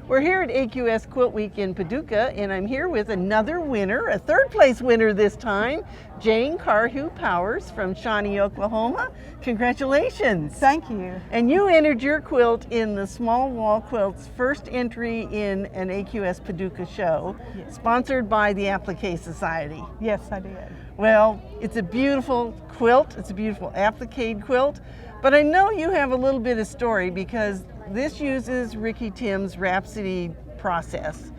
We're here at AQS Quilt Week in Paducah, and I'm here with another winner, a third place winner this time, Jane Karhu Powers from Shawnee, Oklahoma. Congratulations. Thank you. And you entered your quilt in the Small Wall Quilts first entry in an AQS Paducah show, Yes. sponsored by the Applique Society. Yes, I did. Well, it's a beautiful quilt, it's a beautiful applique quilt, but I know you have a little bit of story because this uses Ricky Tim's Rhapsody process.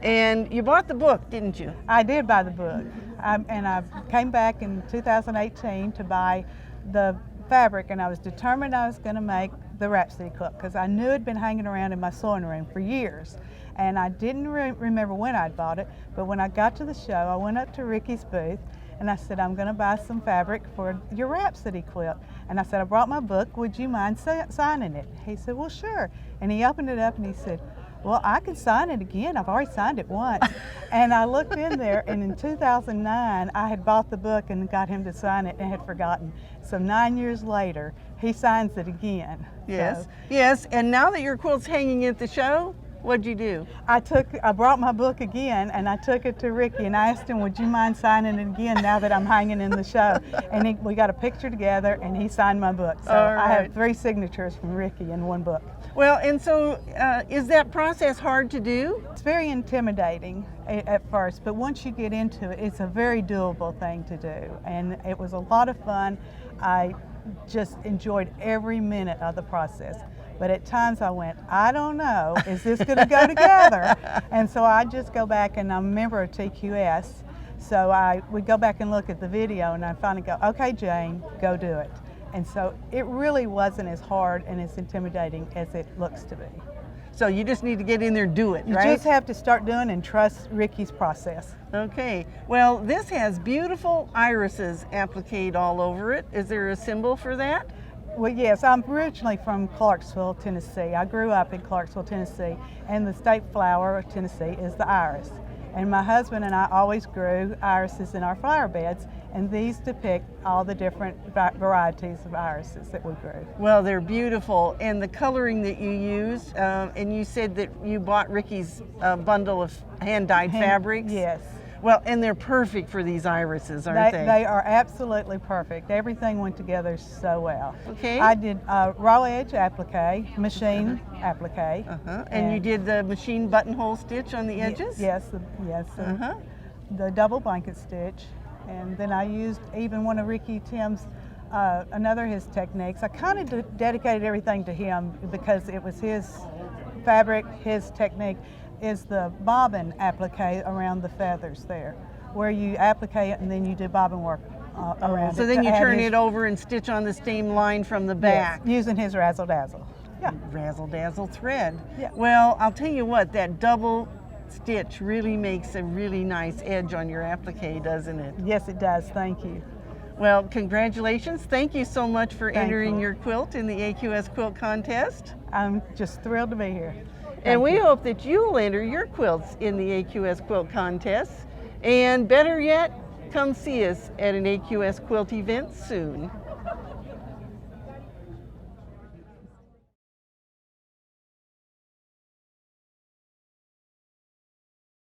And you bought the book, didn't you? I did buy the book. And I came back in 2018 to buy the fabric, and I was determined I was going to make the Rhapsody quilt because I knew it had been hanging around in my sewing room for years. And I didn't remember when I'd bought it, but when I got to the show, I went up to Ricky's booth and I said, I'm going to buy some fabric for your Rhapsody quilt. And I said, I brought my book, would you mind signing it? He said, well, sure. And he opened it up and he said, well, I can sign it again. I've already signed it once. And I looked in there, and in 2009, I had bought the book and got him to sign it and had forgotten. So 9 years later, he signs it again. Yes, So yes. And now that your quilt's hanging at the show, what'd you do? I brought my book again, and I took it to Ricky, and I asked him, would you mind signing it again now that I'm hanging in the show? And we got a picture together, and he signed my book. So All right. I have 3 signatures from Ricky in one book. Well, and so is that process hard to do? It's very intimidating at first, but once you get into it, it's a very doable thing to do. And it was a lot of fun. I just enjoyed every minute of the process. But at times I went, I don't know, is this going to go together? And so I just go back, and I'm a member of TQS. So we go back and look at the video, and I finally go, okay, Jane, go do it. And so it really wasn't as hard and as intimidating as it looks to be. So you just need to get in there and do it, You right? just have to start doing and trust Ricky's process. Okay. Well, this has beautiful irises appliqued all over it. Is there a symbol for that? Well, yes, I'm originally from Clarksville, Tennessee. I grew up in Clarksville, Tennessee, and the state flower of Tennessee is the iris. And my husband and I always grew irises in our flower beds, and these depict all the different varieties of irises that we grew. Well, they're beautiful, and the coloring that you used, and you said that you bought Ricky's bundle of hand-dyed fabrics. Yes. Well, and they're perfect for these irises, aren't they? They are absolutely perfect. Everything went together so well. Okay. I did raw edge applique, machine applique. And you did the machine buttonhole stitch on the edges? Yes, the double blanket stitch. And then I used even one of Ricky Tim's, another of his techniques. I kind of dedicated everything to him because it was his fabric, his technique, is the bobbin applique around the feathers there, where you applique it and then you do bobbin work around it. So then you turn it over and stitch on the same line from the back. Yes, using his razzle dazzle. Yeah. Razzle dazzle thread. Yeah. Well, I'll tell you what, that double stitch really makes a really nice edge on your applique, doesn't it? Yes, it does. Thank you. Well, congratulations. Thank you so much for Thank entering you. your quilt in the AQS Quilt Contest. I'm just thrilled to be here. And Thank we you. hope that you'll enter your quilts in the AQS Quilt Contest. And better yet, come see us at an AQS Quilt event soon.